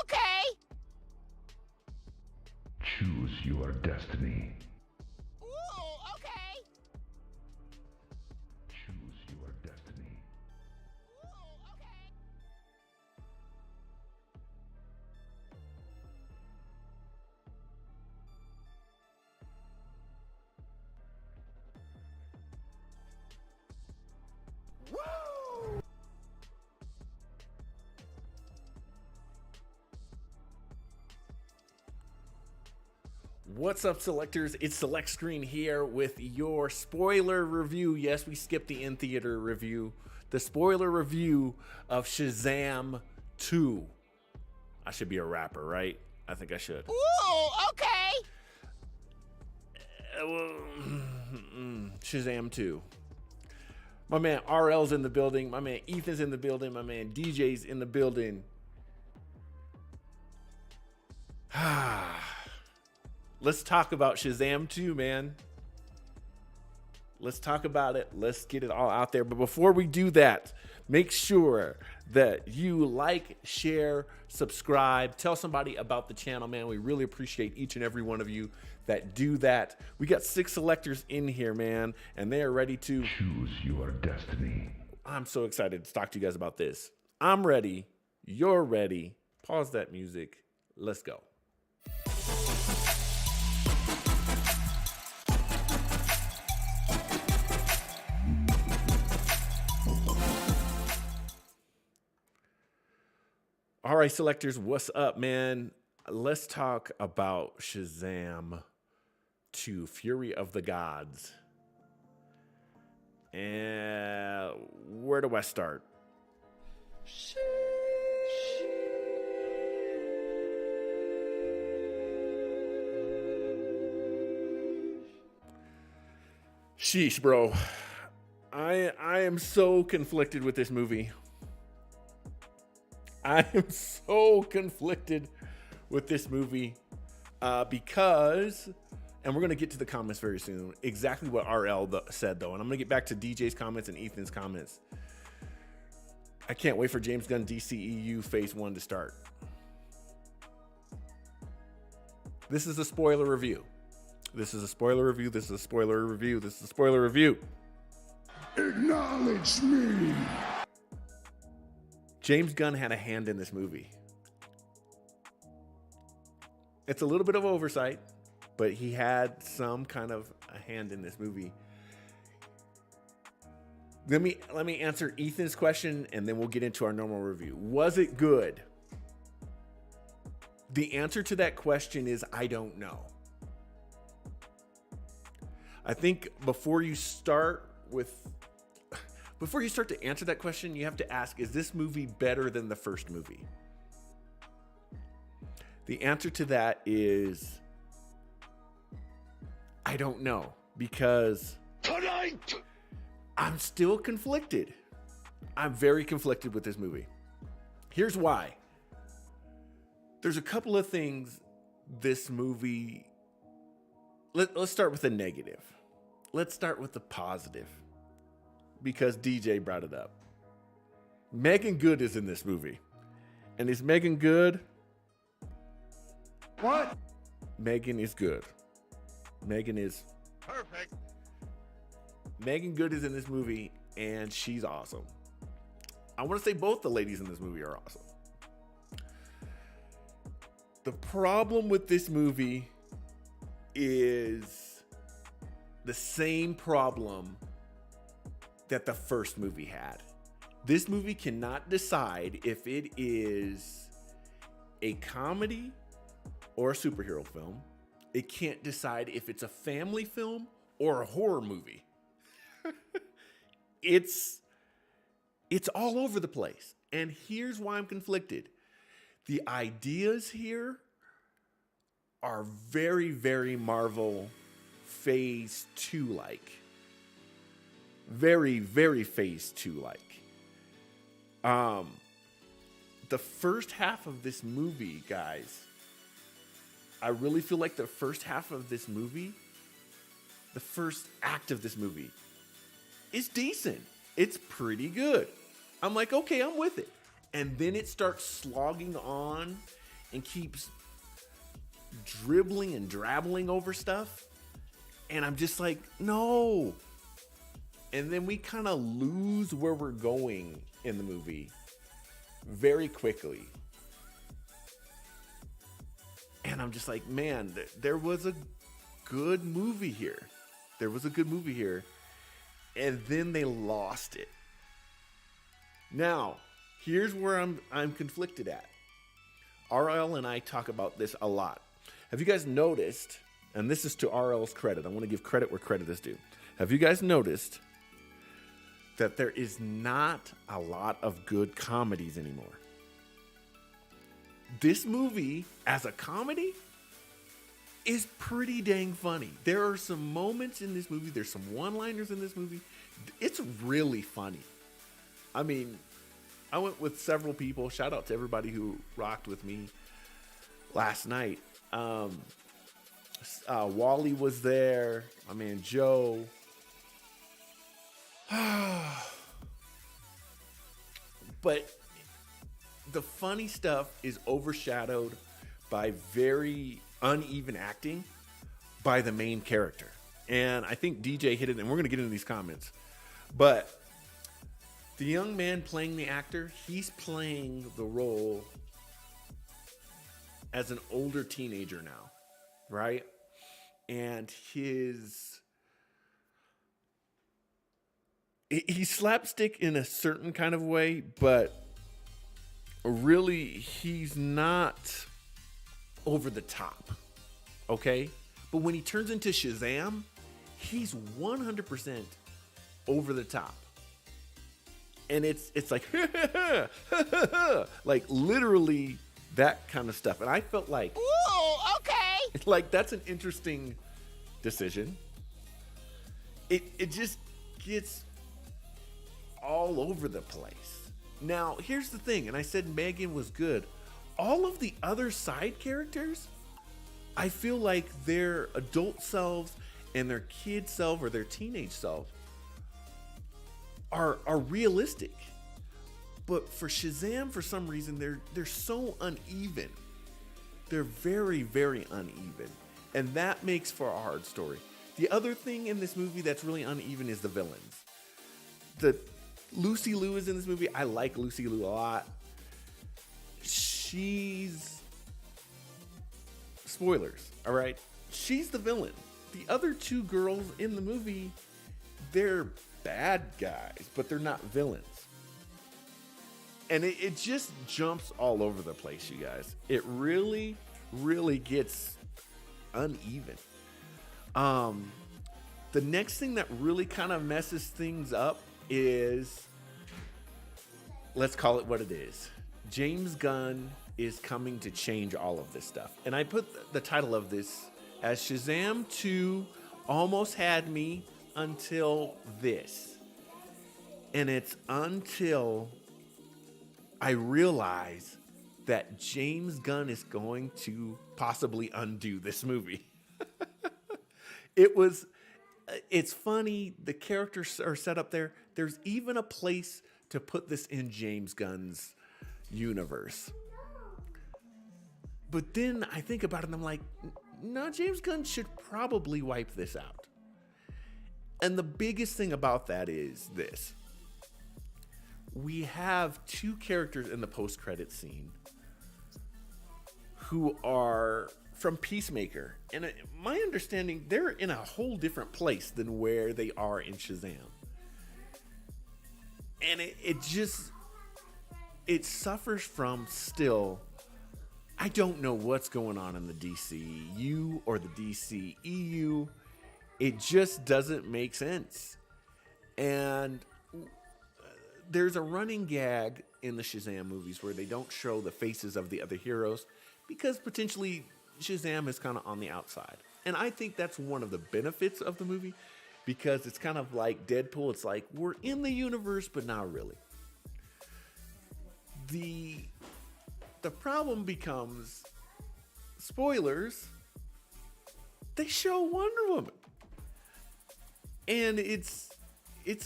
okay. Choose your destiny. Ooh, okay. Choose your destiny. Ooh, okay. What's up, selectors? It's Select Screen here with your spoiler review. Yes, we skipped the in-theater review. The spoiler review of Shazam 2. I should be a rapper, right? I think I should. Ooh, okay. Shazam 2. My man RL's in the building. My man Ethan's in the building. My man DJ's in the building. Let's talk about Shazam 2, man. Let's talk about it. Let's get it all out there. But before we do that, make sure that you like, share, subscribe, tell somebody about the channel, man. We really appreciate each and every one of you that do that. We got 6 selectors in here, man, and they are ready to choose your destiny. I'm so excited to talk to you guys about this. I'm ready. You're ready. Pause that music. Let's go. All right, selectors, what's up, man? Let's talk about Shazam 2, Fury of the Gods. And where do I start? Sheesh, bro. I am so conflicted with this movie. I am so conflicted with this movie because, and we're going to get to the comments very soon, exactly what RL said, though. And I'm going to get back to DJ's comments and Ethan's comments. I can't wait for James Gunn DCEU Phase 1 to start. This is a spoiler review. This is a spoiler review. This is a spoiler review. This is a spoiler review. Acknowledge me. James Gunn had a hand in this movie. It's a little bit of oversight, but he had some kind of a hand in this movie. Let me answer Ethan's question, and then we'll get into our normal review. Was it good? The answer to that question is I don't know. I think before you start to answer that question, you have to ask, is this movie better than the first movie? The answer to that is, I don't know, because Tonight. I'm still conflicted. I'm very conflicted with this movie. Here's why. There's a couple of things this movie, let's start with the negative. Let's start with the positive, because DJ brought it up. Megan Good is in this movie. And is Megan good? What? Megan is good. Megan is Perfect. Megan Good is in this movie, and she's awesome. I want to say both the ladies in this movie are awesome. The problem with this movie is the same problem that the first movie had. This movie cannot decide if it is a comedy or a superhero film. It can't decide if it's a family film or a horror movie. It's all over the place. And here's why I'm conflicted. The ideas here are very, very Marvel Phase 2 like. Very, very Phase 2 like. The first half of this movie, guys, I really feel like the first half of this movie, the first act of this movie, is decent. It's pretty good. I'm like, okay, I'm with it. And then it starts slogging on and keeps dribbling and drabbling over stuff. And I'm just like, no. And then we kind of lose where we're going in the movie very quickly. And I'm just like, man, there was a good movie here. There was a good movie here. And then they lost it. Now, here's where I'm conflicted at. RL and I talk about this a lot. Have you guys noticed, and this is to RL's credit, I want to give credit where credit is due. Have you guys noticed that there is not a lot of good comedies anymore? This movie, as a comedy, is pretty dang funny. There are some moments in this movie, there's some one-liners in this movie. It's really funny. I mean, I went with several people. Shout out to everybody who rocked with me last night. Wally was there. My man Joe. But the funny stuff is overshadowed by very uneven acting by the main character. And I think DJ hit it, and we're going to get into these comments. But the young man playing the actor, he's playing the role as an older teenager now, right? And he's slapstick in a certain kind of way, but really he's not over the top, okay? But when he turns into Shazam, he's 100% over the top. And it's like, like literally that kind of stuff. And I felt like, Ooh, okay. like that's an interesting decision. It just gets all over the place. Now, here's the thing, and I said Megan was good. All of the other side characters, I feel like their adult selves and their kid self or their teenage self are realistic. But for Shazam, for some reason, they're so uneven. They're very, very uneven. And that makes for a hard story. The other thing in this movie that's really uneven is the villains. Lucy Liu is in this movie. I like Lucy Liu a lot. She's... Spoilers, all right? She's the villain. The other two girls in the movie, they're bad guys, but they're not villains. And it just jumps all over the place, you guys. It really, really gets uneven. The next thing that really kind of messes things up is, let's call it what it is. James Gunn is coming to change all of this stuff. And I put the title of this as Shazam 2 almost had me until this. And it's until I realize that James Gunn is going to possibly undo this movie. It's funny. The characters are set up there. There's even a place to put this in James Gunn's universe. But then I think about it and I'm like, no, James Gunn should probably wipe this out. And the biggest thing about that is this. We have two characters in the post-credit scene who are from Peacemaker. And my understanding, they're in a whole different place than where they are in Shazam. And it suffers from still, I don't know what's going on in the DCU or the DCEU. It just doesn't make sense. And there's a running gag in the Shazam movies where they don't show the faces of the other heroes because potentially Shazam is kind of on the outside. And I think that's one of the benefits of the movie because it's kind of like Deadpool. It's like we're in the universe, but not really. The problem becomes, spoilers, they show Wonder Woman. And it's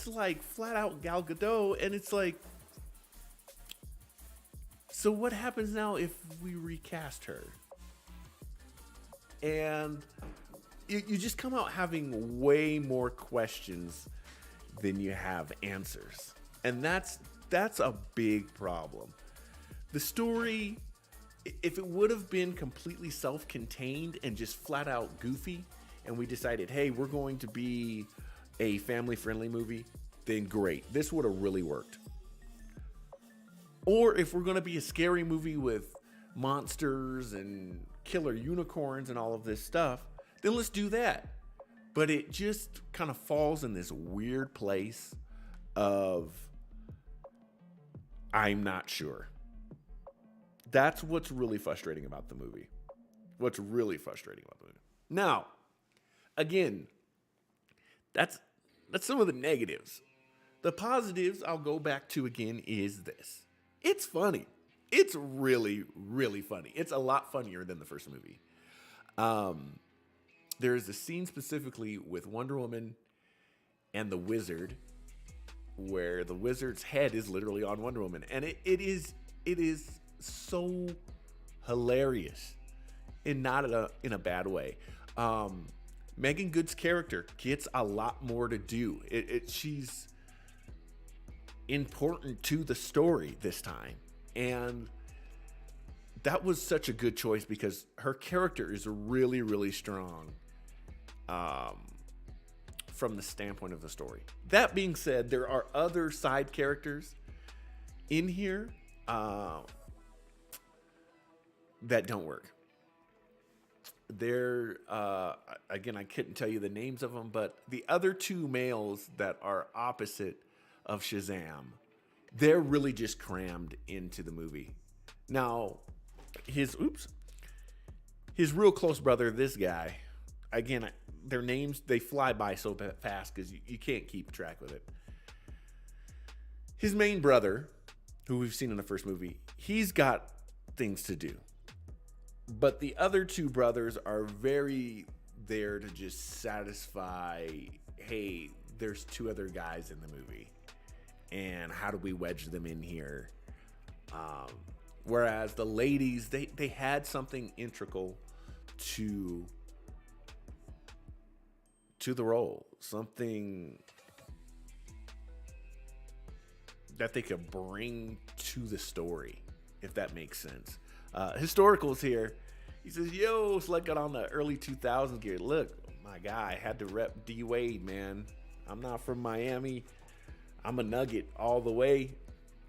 like flat out Gal Gadot, and it's like, So what happens now if we recast her? And you just come out having way more questions than you have answers. And that's a big problem. The story, if it would have been completely self-contained and just flat out goofy, and we decided, hey, we're going to be a family-friendly movie, then great. This would have really worked. Or if we're going to be a scary movie with monsters and killer unicorns and all of this stuff, then let's do that. But it just kind of falls in this weird place of, I'm not sure. That's what's really frustrating about the movie. What's really frustrating about the movie. Now, again, that's some of the negatives. The positives I'll go back to again is this. It's funny. It's really, really funny. It's a lot funnier than the first movie. There's a scene specifically with Wonder Woman and the Wizard where the Wizard's head is literally on Wonder Woman. And it is so hilarious and not in a bad way. Megan Good's character gets a lot more to do. She's important to the story this time. And that was such a good choice because her character is really, really strong from the standpoint of the story. That being said, there are other side characters in here that don't work. They're, again, I couldn't tell you the names of them, but the other two males that are opposite of Shazam, they're really just crammed into the movie. Now, his real close brother, this guy, again, their names, they fly by so fast because you can't keep track with it. His main brother, who we've seen in the first movie, he's got things to do. But the other two brothers are very there to just satisfy, hey, there's two other guys in the movie. And how do we wedge them in here? Whereas the ladies, they had something integral to the role. Something that they could bring to the story, if that makes sense. Historical's here. He says, yo, it's like on the early 2000s gear. Look, my guy had to rep D Wade, man. I'm not from Miami. I'm a Nugget all the way.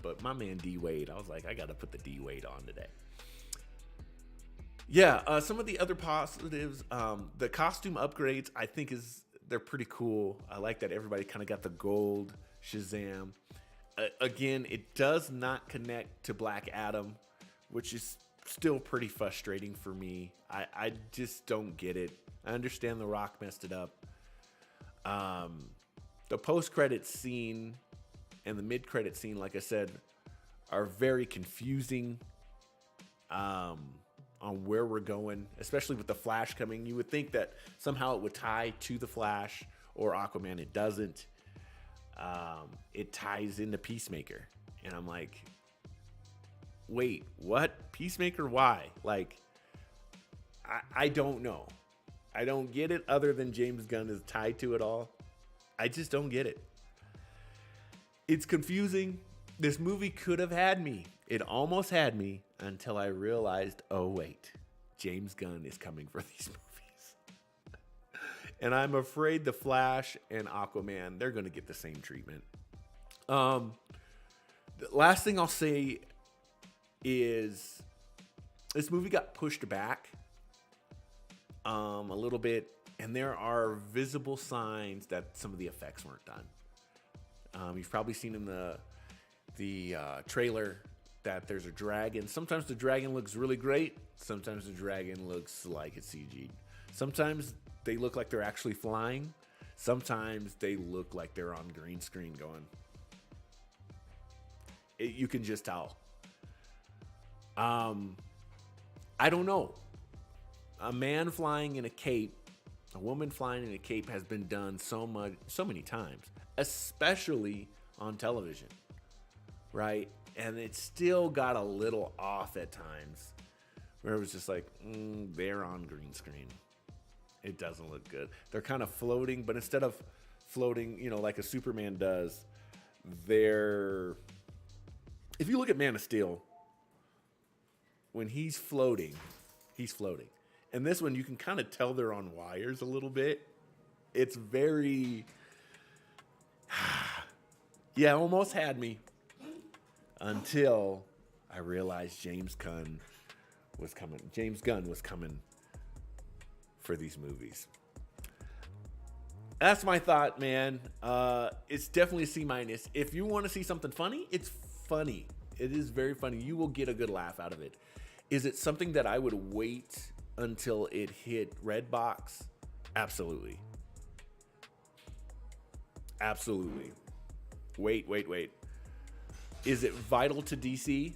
But my man D Wade, I was like, I got to put the D Wade on today. Yeah, some of the other positives, the costume upgrades, I think they're pretty cool. I like that everybody kind of got the gold Shazam. Again, it does not connect to Black Adam, which is still pretty frustrating for me. I just don't get it. I understand The Rock messed it up. The post-credit scene and the mid-credit scene, like I said, are very confusing on where we're going, especially with the Flash coming. You would think that somehow it would tie to the Flash or Aquaman. It doesn't. It ties into Peacemaker. And I'm like, wait, what? Peacemaker? Why? Like, I don't know. I don't get it other than James Gunn is tied to it all. I just don't get it. It's confusing. This movie could have had me. It almost had me until I realized, oh, wait, James Gunn is coming for these movies. And I'm afraid The Flash and Aquaman, they're going to get the same treatment. The last thing I'll say is this movie got pushed back a little bit, and there are visible signs that some of the effects weren't done. You've probably seen in the trailer that there's a dragon. Sometimes the dragon looks really great. Sometimes the dragon looks like it's CG'd. Sometimes they look like they're actually flying. Sometimes they look like they're on green screen going. You can just tell. I don't know. A man flying in a cape, a woman flying in a cape has been done so many times, especially on television, right? and it still got a little off at times, where it was just like, they're on green screen. It doesn't look good. They're kind of floating, but instead of floating, like a Superman does, they're... If you look at Man of Steel, when he's floating, he's floating. And this one, you can kind of tell they're on wires a little bit. It's very... Yeah, almost had me until I realized James Gunn was coming. James Gunn was coming for these movies. That's my thought, man. It's definitely a C-. If you want to see something funny, it's funny. It is very funny. You will get a good laugh out of it. Is it something that I would wait until it hit Redbox? Absolutely. Absolutely. Wait. Is it vital to DC?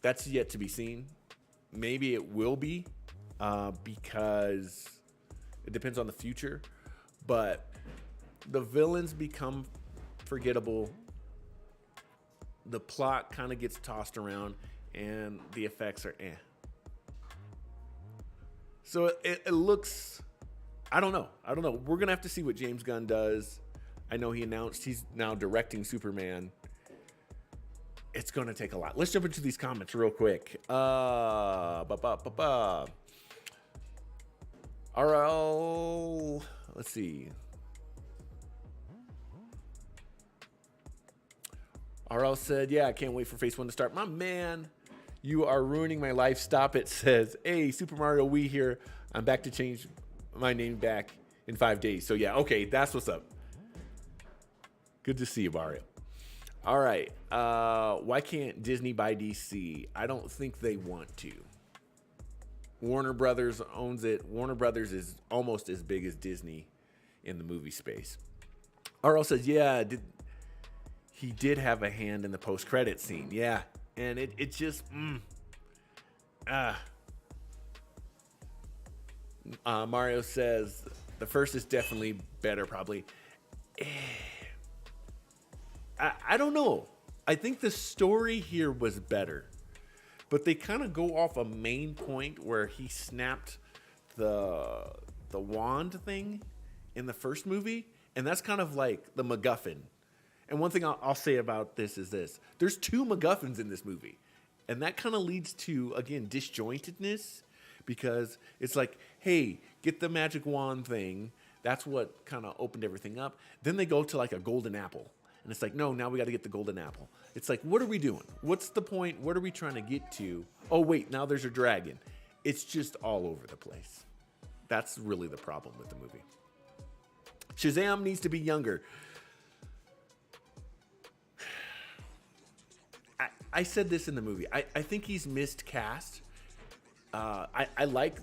That's yet to be seen. Maybe it will be, because it depends on the future. But the villains become forgettable. The plot kind of gets tossed around, and the effects are eh. So it looks... I don't know. We're going to have to see what James Gunn does. I know he announced he's now directing Superman. It's going to take a lot. Let's jump into these comments real quick. RL, let's see. RL said, yeah, I can't wait for Phase 1 to start. My man, you are ruining my life. Stop it. Says, hey, Super Mario Wii here. I'm back to change my name back in 5 days. So yeah, okay, that's what's up. Good to see you, Mario. All right, why can't Disney buy DC? I don't think they want to. Warner Brothers owns it. Warner Brothers is almost as big as Disney in the movie space. RL says, yeah, he did have a hand in the post-credit scene. Yeah, and it just, Mario says the first is definitely better, probably. I don't know. I think the story here was better, but they kind of go off a main point where he snapped the wand thing in the first movie, and that's kind of like the MacGuffin. And one thing I'll say about this is this: there's 2 MacGuffins in this movie, and that kind of leads to, again, disjointedness. Because it's like, hey, get the magic wand thing. That's what kind of opened everything up. Then they go to like a golden apple. And it's like, no, now we got to get the golden apple. It's like, what are we doing? What's the point? What are we trying to get to? Oh, wait, now there's a dragon. It's just all over the place. That's really the problem with the movie. Shazam needs to be younger. I said this in the movie. I think he's miscast. I like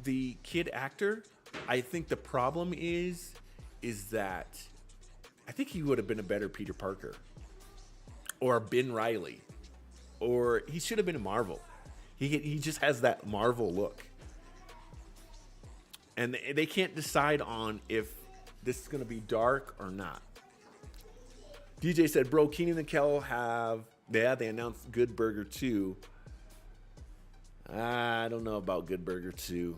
the kid actor. I think the problem is that I think he would have been a better Peter Parker or Ben Reilly, or he should have been a Marvel. He just has that Marvel look, and they can't decide on if this is going to be dark or not. DJ said, bro, Keenan and Kel they announced Good Burger 2. I don't know about Good Burger 2.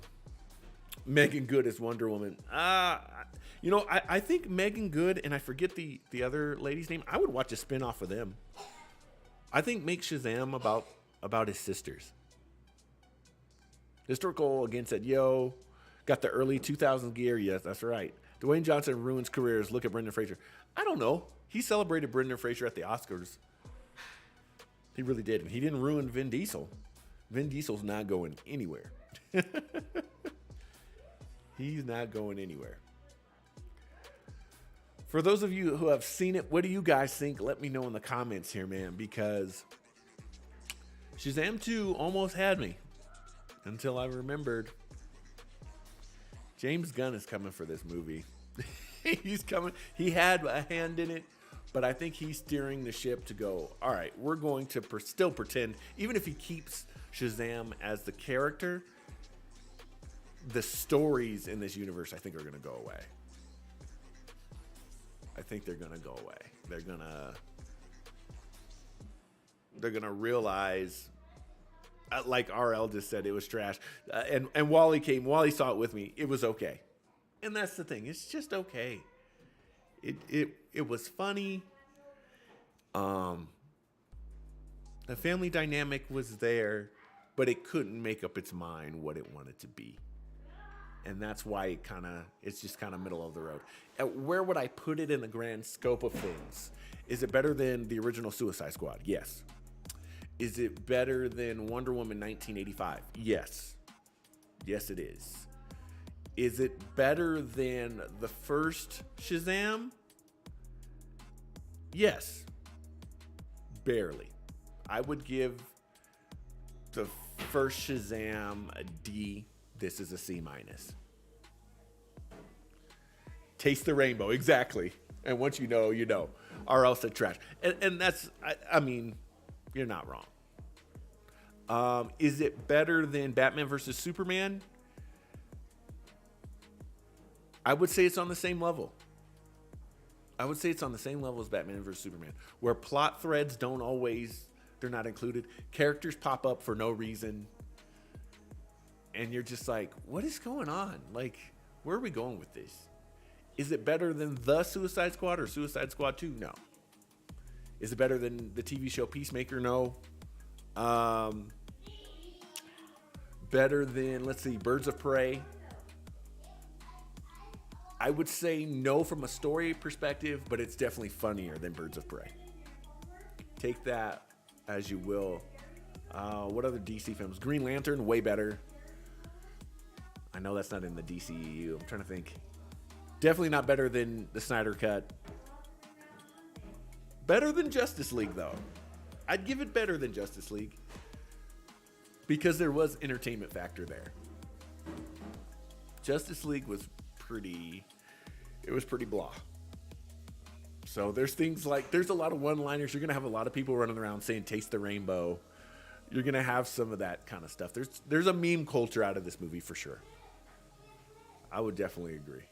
Megan Good as Wonder Woman. I think Megan Good, and I forget the other lady's name. I would watch a spinoff of them. I think make Shazam about his sisters. Historical again said, yo, got the early 2000s gear. Yes, that's right. Dwayne Johnson ruins careers. Look at Brendan Fraser. I don't know. He celebrated Brendan Fraser at the Oscars. He really did. And he didn't ruin Vin Diesel. Vin Diesel's not going anywhere. He's not going anywhere. For those of you who have seen it, what do you guys think? Let me know in the comments here, man, because Shazam 2 almost had me until I remembered James Gunn is coming for this movie. He's coming. He had a hand in it, but I think he's steering the ship to go, all right, we're going to still pretend, even if he keeps Shazam as the character, the stories in this universe, I think, are going to go away. I think they're going to go away. They're going to they're going to realize, like RL just said, it was trash. And Wally saw it with me. It was okay. And that's the thing. It's just okay. It was funny. The family dynamic was there, but it couldn't make up its mind what it wanted to be. And that's why it's just kind of middle of the road. Where would I put it in the grand scope of things? Is it better than the original Suicide Squad? Yes. Is it better than Wonder Woman 1985? Yes. Yes, it is. Is it better than the first Shazam? Yes. Barely. I would give the first Shazam a D. This is a C-. Taste the rainbow. Exactly. And once you know, you know. Or else it's trash. And that's, I mean, you're not wrong. Is it better than Batman versus Superman? I would say it's on the same level. I would say it's on the same level as Batman versus Superman, where plot threads they're not included. Characters pop up for no reason. And you're just like, what is going on? Like, where are we going with this? Is it better than The Suicide Squad or Suicide Squad 2? No. Is it better than the TV show Peacemaker? No. Better than, let's see, Birds of Prey? I would say no from a story perspective, but it's definitely funnier than Birds of Prey. Take that as you will. What other DC films? Green Lantern, way better. I know that's not in the DCEU. I'm trying to think. Definitely not better than the Snyder Cut. Better than Justice League, though. I'd give it better than Justice League because there was entertainment factor there. Justice League was pretty blah. So there's things like, there's a lot of one-liners. You're going to have a lot of people running around saying taste the rainbow. You're going to have some of that kind of stuff. There's a meme culture out of this movie for sure. I would definitely agree.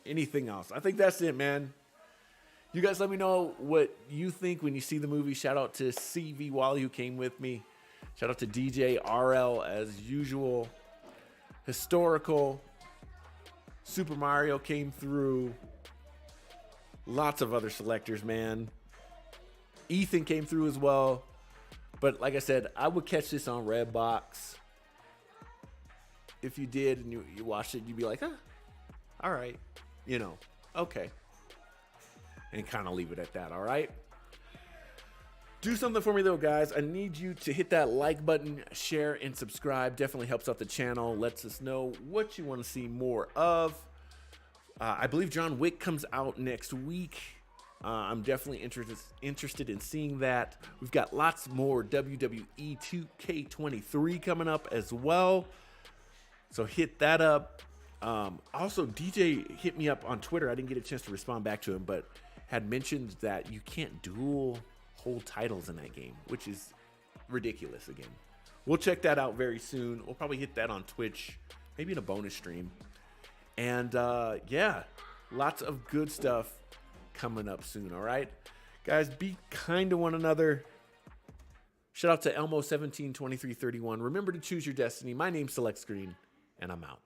Anything else? I think that's it, man. You guys let me know what you think when you see the movie. Shout out to CV Wally who came with me. Shout out to DJ RL as usual. Historical. Super Mario came through. Lots of other selectors, man. Ethan came through as well. But like I said, I would catch this on Redbox. If you did and you watched it, you'd be like, all right. You know, okay. And kind of leave it at that, all right? Do something for me, though, guys. I need you to hit that like button, share, and subscribe. Definitely helps out the channel. Lets us know what you want to see more of. I believe John Wick comes out next week. I'm definitely interested in seeing that. We've got lots more WWE 2K23 coming up as well. So hit that up. Also, DJ hit me up on Twitter. I didn't get a chance to respond back to him, but had mentioned that you can't dual hold titles in that game, which is ridiculous again. We'll check that out very soon. We'll probably hit that on Twitch, maybe in a bonus stream. And yeah, lots of good stuff coming up soon, all right? Guys, be kind to one another. Shout out to Elmo172331. Remember to choose your destiny. My name's Select Screen, and I'm out.